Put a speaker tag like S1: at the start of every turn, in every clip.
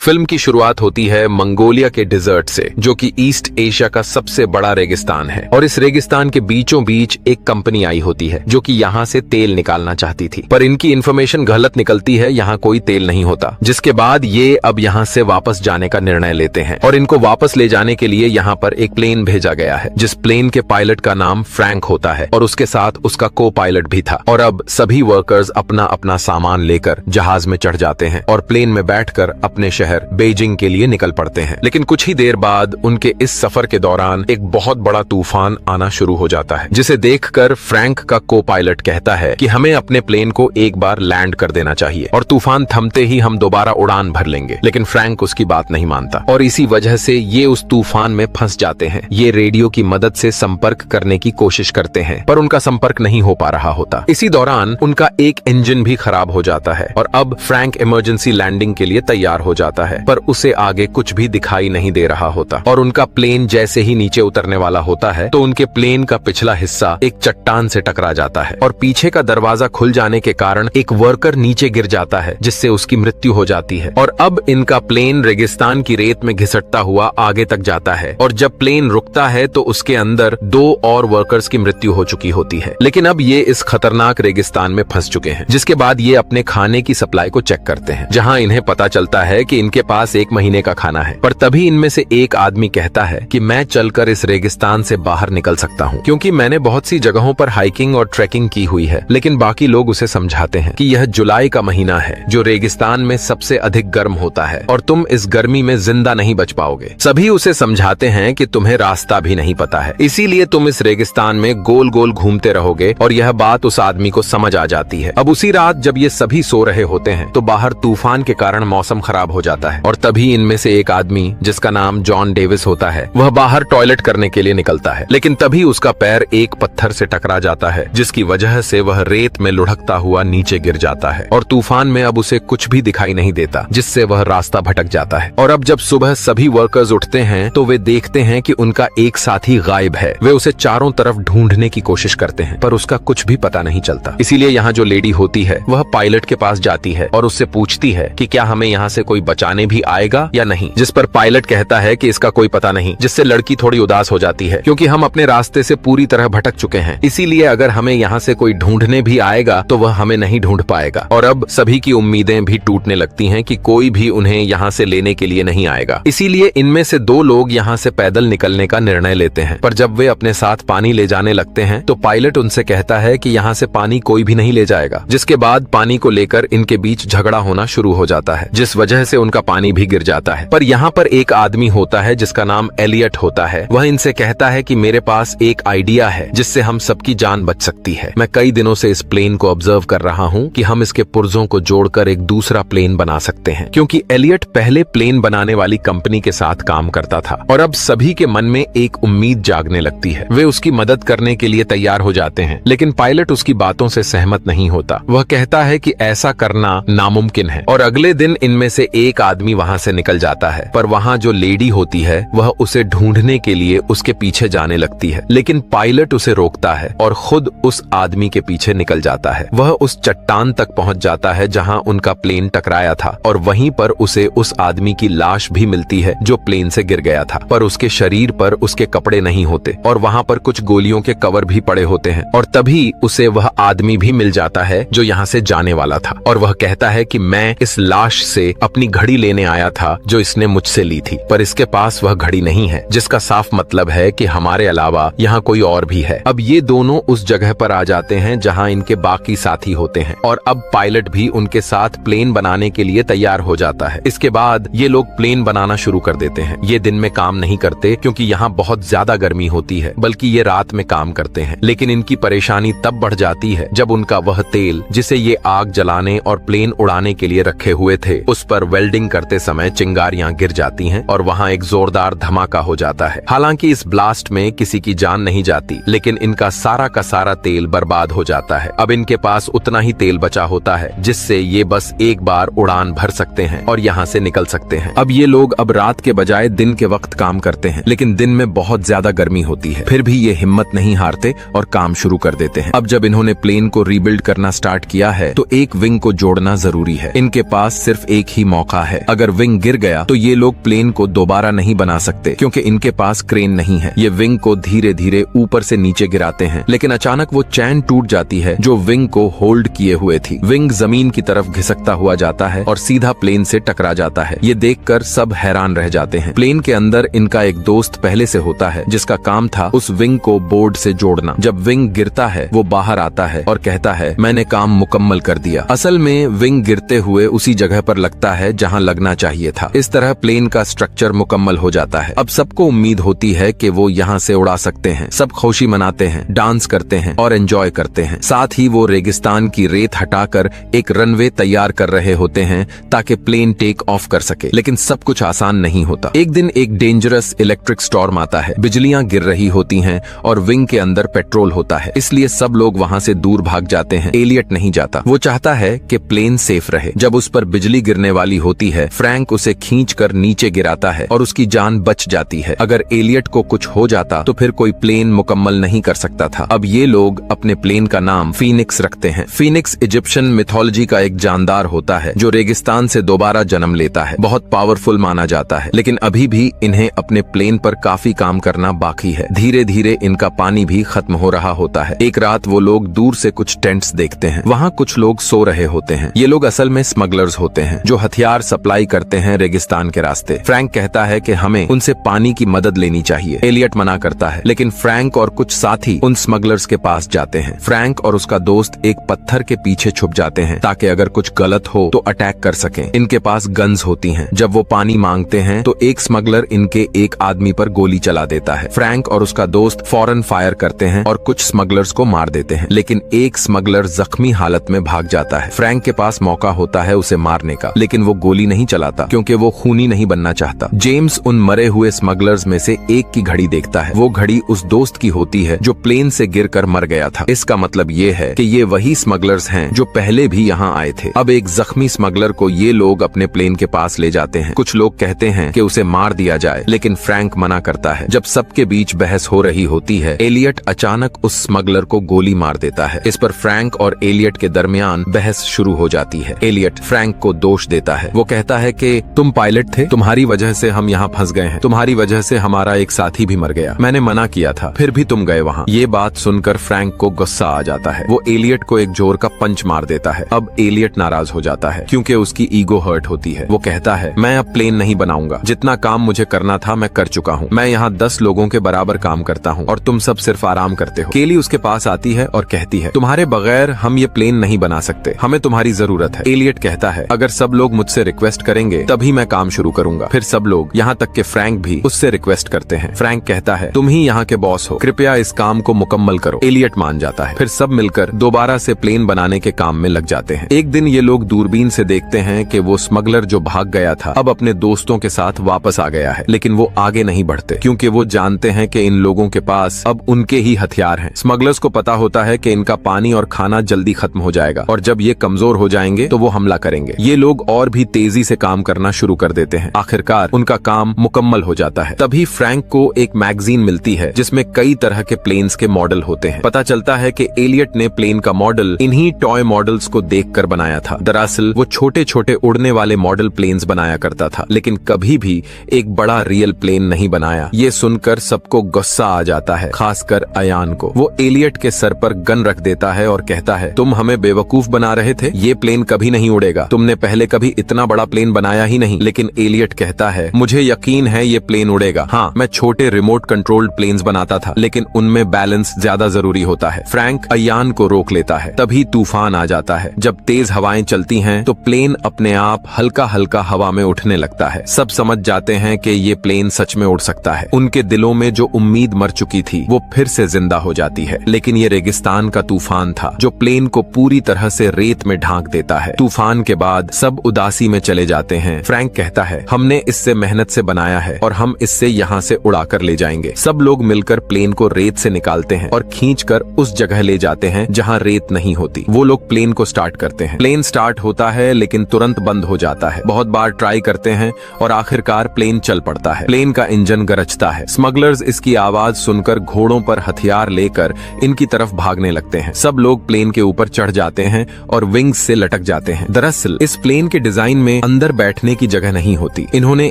S1: Film की शुरुआत होती है मंगोलिया के डिजर्ट से, जो कि ईस्ट एशिया का सबसे बड़ा रेगिस्तान है। और इस रेगिस्तान के बीचों बीच एक कंपनी आई होती है जो कि यहाँ से तेल निकालना चाहती थी, पर इनकी इन्फॉर्मेशन गलत निकलती है, यहाँ कोई तेल नहीं होता। जिसके बाद ये अब यहाँ से वापस जाने का निर्णय लेते हैं और इनको वापस ले जाने के लिए यहाँ पर एक प्लेन भेजा गया है, जिस प्लेन के पायलट का नाम फ्रैंक होता है और उसके साथ उसका को पायलट भी था। और अब सभी वर्कर्स अपना अपना सामान लेकर जहाज में चढ़ जाते हैं और प्लेन में बैठकर अपने शहर बीजिंग के लिए निकल पड़ते हैं। लेकिन कुछ ही देर बाद उनके इस सफर के दौरान एक बहुत बड़ा तूफान आना शुरू हो जाता है, जिसे देखकर फ्रैंक का को पायलट कहता है कि हमें अपने प्लेन को एक बार लैंड कर देना चाहिए और तूफान थमते ही हम दोबारा उड़ान भर लेंगे। लेकिन फ्रैंक उसकी बात नहीं मानता और इसी वजह से ये उस तूफान में फंस जाते हैं। ये रेडियो की मदद से संपर्क करने की कोशिश करते हैं, पर उनका संपर्क नहीं हो पा रहा होता। इसी दौरान उनका एक इंजन भी खराब हो जाता है और अब फ्रैंक इमरजेंसी लैंडिंग के लिए तैयार हो जाता है, पर उसे आगे कुछ भी दिखाई नहीं दे रहा होता। और उनका प्लेन जैसे ही नीचे उतरने वाला होता है तो उनके प्लेन का पिछला हिस्सा एक चट्टान से टकरा जाता है और पीछे का दरवाजा खुल जाने के कारण एक वर्कर नीचे गिर जाता है, जिससे उसकी मृत्यु हो जाती है। और अब इनका प्लेन रेगिस्तान की रेत में घिसटता हुआ आगे तक जाता है और जब प्लेन रुकता है तो उसके अंदर 2 और वर्कर्स की मृत्यु हो चुकी होती है। लेकिन अब ये इस खतरनाक रेगिस्तान में फंस चुके हैं, जिसके बाद ये अपने खाने की सप्लाई को चेक करते हैं, जहाँ इन्हें पता चलता है कि इनके पास 1 महीने का खाना है। पर तभी इनमें से एक आदमी कहता है कि मैं चलकर इस रेगिस्तान से बाहर निकल सकता हूँ, क्योंकि मैंने बहुत सी जगहों पर हाइकिंग और ट्रैकिंग की हुई है। लेकिन बाकी लोग उसे समझाते हैं कि यह जुलाई का महीना है, जो रेगिस्तान में सबसे अधिक गर्म होता है और तुम इस गर्मी में जिंदा नहीं बच पाओगे। सभी उसे समझाते हैं कि तुम्हें रास्ता भी नहीं पता है, इसीलिए तुम इस रेगिस्तान में गोल गोल घूमते रहोगे। और यह बात उस आदमी को समझ आ जाती है। अब उसी रात जब ये सभी सो रहे होते हैं तो बाहर तूफान के कारण मौसम खराब हो जाता है और तभी इनमें से एक आदमी, जिसका नाम जॉन डेविस होता है, वह बाहर टॉयलेट करने के लिए निकलता है। लेकिन तभी उसका पैर एक पत्थर से टकरा जाता है, जिसकी वजह से वह रेत में लुढ़कता हुआ नीचे गिर जाता है और तूफान में अब उसे कुछ भी दिखाई नहीं देता, जिससे वह रास्ता भटक जाता है। और अब जब सुबह सभी वर्कर्स उठते हैं तो वे देखते हैं कि उनका एक साथी गायब है। वे उसे चारों तरफ ढूंढने की कोशिश करते हैं, पर उसका कुछ भी पता नहीं चलता। इसीलिए यहाँ जो लेडी होती है वह पायलट के पास जाती है और उससे पूछती है कि क्या हमें यहाँ से कोई बचाने भी आएगा या नहीं, जिस पर पायलट कहता है कि इसका कोई पता नहीं, जिससे लड़की थोड़ी उदास हो जाती है, क्योंकि हम अपने रास्ते से पूरी तरह भटक चुके हैं। इसीलिए अगर हमें यहाँ से कोई ढूंढने भी आएगा तो वह हमें नहीं ढूंढ पाएगा। और अब सभी की उम्मीदें भी टूटने लगती हैं कि कोई भी उन्हें यहाँ से लेने के लिए नहीं आएगा। इसीलिए इनमें से 2 लोग यहाँ से पैदल निकलने का निर्णय लेते हैं। पर जब वे अपने साथ पानी ले जाने लगते हैं तो पायलट उनसे कहता है कि यहाँ से पानी कोई भी नहीं ले जाएगा। जिसके बाद पानी को लेकर इनके बीच झगड़ा होना शुरू हो जाता है, जिस वजह से उनका पानी भी गिर जाता है। पर यहाँ पर एक आदमी होता है जिसका नाम एलियट होता है। वह इनसे कहता है कि मेरे पास एक आइडिया है जिससे हम सबकी जान बच सकती है। मैं कई दिनों से इस प्लेन को ऑब्जर्व कर रहा हूँ कि हम इसके पुर्जों को जोड़कर एक दूसरा प्लेन बना सकते हैं, क्योंकि एलियट पहले प्लेन बनाने वाली कंपनी के साथ काम करता था। और अब सभी के मन में एक उम्मीद जागने लगती है। वे उसकी मदद करने के लिए तैयार हो जाते हैं, लेकिन पायलट उसकी बातों से सहमत नहीं होता। वह कहता है कि ऐसा करना नामुमकिन है। और अगले दिन इनमें से एक आदमी वहाँ से निकल जाता है, पर वहाँ जो लेडी होती है वह उसे ढूंढने के लिए उसके पीछे जाने लगती है। लेकिन पायलट उसे रोकता है और खुद उस आदमी के पीछे निकल जाता है। वह उस चट्टान तक पहुँच जाता है जहाँ उनका प्लेन टकराया था और वहीं पर उसे उस आदमी की लाश भी मिलती है जो प्लेन से गिर गया था, पर उसके शरीर पर उसके कपड़े नहीं होते और वहाँ पर कुछ गोलियों के कवर भी पड़े होते हैं। और तभी उसे वह आदमी भी मिल जाता है जो यहाँ से जाने वाला था और वह कहता है कि मैं इस लाश से अपनी घड़ी लेने आया था जो इसने मुझसे ली थी, पर इसके पास वह घड़ी नहीं है, जिसका साफ मतलब है कि हमारे अलावा यहाँ कोई और भी है। अब ये दोनों उस जगह पर आ जाते हैं जहाँ इनके बाकी साथी होते हैं और अब पायलट भी उनके साथ प्लेन बनाने के लिए तैयार हो जाता है। इसके बाद ये लोग प्लेन बनाना शुरू कर देते हैं। ये दिन में काम नहीं करते क्योंकि यहाँ बहुत ज्यादा गर्मी होती है, बल्कि ये रात में काम करते हैं। लेकिन इनकी परेशानी तब बढ़ जाती है जब उनका वह तेल जिसे ये आग जलाने और प्लेन उड़ाने के लिए रखे हुए थे, उस पर वेल्डिंग करते समय चिंगारियां गिर जाती हैं और वहाँ एक जोरदार धमाका हो जाता है। हालांकि इस ब्लास्ट में किसी की जान नहीं जाती, लेकिन इनका सारा का सारा तेल बर्बाद हो जाता है। अब इनके पास उतना ही तेल बचा होता है जिससे ये बस एक बार उड़ान भर सकते हैं और यहाँ से निकल सकते हैं। अब ये लोग अब रात के बजाय दिन के वक्त काम करते हैं, लेकिन दिन में बहुत ज्यादा गर्मी होती है। फिर भी ये हिम्मत नहीं हारते और काम शुरू कर देते हैं। अब जब इन्होंने प्लेन को रीबिल्ड करना स्टार्ट किया है तो एक विंग को जोड़ना जरूरी है। इनके पास सिर्फ एक ही मौका है अगर विंग गिर गया तो ये लोग प्लेन को दोबारा नहीं बना सकते क्योंकि इनके पास क्रेन नहीं है। ये विंग को धीरे धीरे ऊपर से नीचे गिराते हैं, लेकिन अचानक वो चैन टूट जाती है जो विंग को होल्ड किए हुए थी। विंग जमीन की तरफ घिसकता हुआ जाता है और सीधा प्लेन से टकरा जाता है। ये देखकर सब हैरान रह जाते हैं। प्लेन के अंदर इनका एक दोस्त पहले से होता है जिसका काम था उस विंग को बोर्ड से जोड़ना। जब विंग गिरता है वो बाहर आता है और कहता है मैंने काम मुकम्मल कर दिया। असल में विंग गिरते हुए उसी जगह पर लगता है जहां लगना चाहिए था। इस तरह प्लेन का स्ट्रक्चर मुकम्मल हो जाता है। अब सबको उम्मीद होती है कि वो यहाँ से उड़ा सकते हैं। सब खुशी मनाते हैं, डांस करते हैं और एंजॉय करते हैं। साथ ही वो रेगिस्तान की रेत हटाकर एक रनवे तैयार कर रहे होते हैं ताकि प्लेन टेक ऑफ कर सके। लेकिन सब कुछ आसान नहीं होता। एक दिन एक डेंजरस इलेक्ट्रिक स्टॉर्म आता है। बिजलियां गिर रही होती हैं और विंग के अंदर पेट्रोल होता है, इसलिए सब लोग वहां से दूर भाग जाते हैं। एलियट नहीं जाता। वो चाहता है कि प्लेन सेफ रहे। जब उस पर बिजली गिरने वाली होती है, फ्रैंक उसे खींचकर नीचे गिराता है और उसकी जान बच जाती है। अगर एलियट को कुछ हो जाता तो फिर कोई प्लेन मुकम्मल नहीं कर सकता था। अब ये लोग अपने प्लेन का नाम फीनिक्स रखते हैं। फीनिक्स इजिप्शियन मिथोलॉजी का एक जानदार होता है जो रेगिस्तान से दोबारा जन्म लेता है। बहुत पावरफुल माना जाता है, लेकिन अभी भी इन्हें अपने प्लेन पर काफी काम करना बाकी है। धीरे धीरे इनका पानी भी खत्म हो रहा होता है। एक रात वो लोग दूर से कुछ टेंट्स देखते हैं। वहाँ कुछ लोग सो रहे होते हैं। ये लोग असल में स्मगलर्स होते हैं जो हथियार सप्लाई करते हैं रेगिस्तान के रास्ते। फ्रैंक कहता है कि हमें उनसे पानी की मदद लेनी चाहिए। एलियट मना करता है, लेकिन फ्रैंक और कुछ साथी उन स्मगलर्स के पास जाते हैं। फ्रैंक और उसका दोस्त एक पत्थर के पीछे छुप जाते हैं ताकि अगर कुछ गलत हो तो अटैक कर सकें। इनके पास गन्स होती हैं। जब वो पानी मांगते हैं तो एक स्मगलर इनके एक आदमी पर गोली चला देता है। फ्रैंक और उसका दोस्त फौरन फायर करते हैं और कुछ स्मगलर्स को मार देते हैं, लेकिन एक स्मगलर जख्मी हालत में भाग जाता है। फ्रैंक के पास मौका होता है उसे मारने का, लेकिन वो गोली नहीं चलाता क्योंकि वो खूनी नहीं बनना चाहता। जेम्स उन मरे हुए स्मगलर्स में से एक की घड़ी देखता है। वो घड़ी उस दोस्त की होती है जो प्लेन से गिरकर मर गया था। इसका मतलब ये है कि ये वही स्मगलर्स हैं जो पहले भी यहाँ आए थे। अब एक जख्मी स्मगलर को ये लोग अपने प्लेन के पास ले जाते हैं। कुछ लोग कहते हैं कि उसे मार दिया जाए, लेकिन फ्रैंक मना करता है। जब सबके बीच बहस हो रही होती है, एलियट अचानक उस स्मगलर को गोली मार देता है। इस पर फ्रैंक और एलियट के दरमियान बहस शुरू हो जाती है। एलियट फ्रैंक को दोष देता है। वो कहता है कि तुम पायलट थे, तुम्हारी वजह से हम यहाँ फंस गए हैं, तुम्हारी वजह से हमारा एक साथी भी मर गया, मैंने मना किया था, फिर भी तुम गए वहाँ। ये बात सुनकर फ्रैंक को गुस्सा आ जाता है। वो एलियट को एक जोर का पंच मार देता है। अब एलियट नाराज हो जाता है क्योंकि उसकी ईगो हर्ट होती है। वो कहता है मैं अब प्लेन नहीं बनाऊंगा, जितना काम मुझे करना था मैं कर चुका हूँ। मैं यहाँ 10 लोगों के बराबर काम करता हूँ और तुम सब सिर्फ आराम करते हो। केली उसके पास आती है और कहती है तुम्हारे बगैर हम ये प्लेन नहीं बना सकते, हमें तुम्हारी जरूरत है। एलियट कहता है अगर सब लोग मुझसे रिक्वेस्ट करेंगे तभी मैं काम शुरू करूंगा। फिर सब लोग, यहाँ तक के फ्रैंक भी, उससे रिक्वेस्ट करते हैं। फ्रैंक कहता है तुम ही यहाँ के बॉस हो, कृपया इस काम को मुकम्मल करो। एलियट मान जाता है। फिर सब मिलकर दोबारा से प्लेन बनाने के काम में लग जाते हैं। एक दिन ये लोग दूरबीन से देखते हैं कि वो स्मगलर जो भाग गया था अब अपने दोस्तों के साथ वापस आ गया है, लेकिन वो आगे नहीं बढ़ते क्योंकि वो जानते हैं कि इन लोगों के पास अब उनके ही हथियार हैं। स्मगलर्स को पता होता है कि इनका पानी और खाना जल्दी खत्म हो जाएगा और जब ये कमजोर हो जाएंगे तो वो हमला करेंगे। ये लोग और भी तेजी से काम करना शुरू कर देते हैं। आखिरकार उनका काम मुकम्मल हो जाता है। तभी फ्रैंक को एक मैगजीन मिलती है जिसमें कई तरह के प्लेन्स के मॉडल होते हैं। पता चलता है कि एलियट ने प्लेन का मॉडल इन्हीं टॉय मॉडल्स को देखकर बनाया था। दरअसल वो छोटे छोटे उड़ने वाले मॉडल प्लेन्स बनाया करता था, लेकिन कभी भी एक बड़ा रियल प्लेन नहीं बनाया। ये सुनकर सबको गुस्सा आ जाता है, खासकर अयान को। वो एलियट के सर पर गन रख देता है और कहता है तुम हमें बेवकूफ बना रहे थे, ये प्लेन कभी नहीं उड़ेगा, तुमने पहले कभी इतना बड़ा प्लेन बनाया ही नहीं। लेकिन एलियट कहता है मुझे यकीन है ये प्लेन उड़ेगा। हाँ, मैं छोटे रिमोट कंट्रोल्ड प्लेन्स बनाता था, लेकिन उनमें बैलेंस ज्यादा जरूरी होता है। फ्रैंक अयान को रोक लेता है। तभी तूफान आ जाता है। जब तेज हवाएं चलती हैं तो प्लेन अपने आप हल्का हल्का हवा में उठने लगता है। सब समझ जाते हैं कि ये प्लेन सच में उड़ सकता है। उनके दिलों में जो उम्मीद मर चुकी थी वो फिर से जिंदा हो जाती है। लेकिन ये रेगिस्तान का तूफान था जो प्लेन को पूरी तरह से रेत में ढांक देता है। तूफान के बाद सब उदासी में चले जाते हैं। फ्रैंक कहता है हमने इससे मेहनत से बनाया है और हम इससे यहाँ से उड़ाकर ले जाएंगे। सब लोग मिलकर प्लेन को रेत से निकालते हैं और खींचकर उस जगह ले जाते हैं जहाँ रेत नहीं होती। वो लोग प्लेन को स्टार्ट करते हैं। प्लेन स्टार्ट होता है लेकिन तुरंत बंद हो जाता है। बहुत बार ट्राई करते हैं और आखिरकार प्लेन चल पड़ता है। प्लेन का इंजन गरजता है। स्मगलर्स इसकी आवाज सुनकर घोड़ों पर हथियार लेकर इनकी तरफ भागने लगते हैं। सब लोग प्लेन के ऊपर चढ़ जाते हैं और विंग्स से लटक जाते हैं। दरअसल इस प्लेन के डिजाइन में अंदर बैठने की जगह नहीं होती। इन्होंने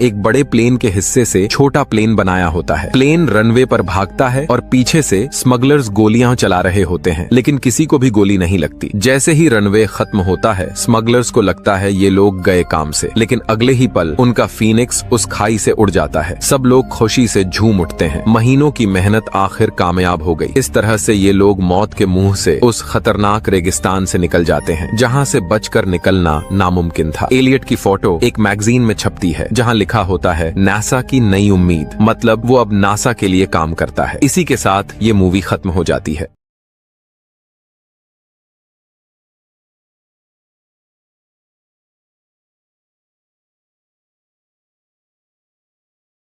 S1: एक बड़े प्लेन के हिस्से से छोटा प्लेन बनाया होता है। प्लेन रनवे पर भागता है और पीछे से स्मगलर्स गोलियां चला रहे होते हैं, लेकिन किसी को भी गोली नहीं लगती। जैसे ही रनवे खत्म होता है, स्मगलर्स को लगता है ये लोग गए काम से, लेकिन अगले ही पल उनका फीनिक्स उस खाई से उड़ जाता है। सब लोग खुशी से झूम उठते हैं। महीनों की मेहनत आखिर कामयाब हो गई। इस तरह से ये लोग मौत के मुंह से उस खतरनाक रेगिस्तान से निकल जाते हैं, जहाँ से बचकर निकलना नामुमकिन था। एलियट की फोटो एक मैगजीन में छपती है, जहाँ लिखा होता है नासा की नई उम्मीद, मतलब वो अब नासा के लिए काम करता है। इसी के साथ ये मूवी खत्म हो जाती है।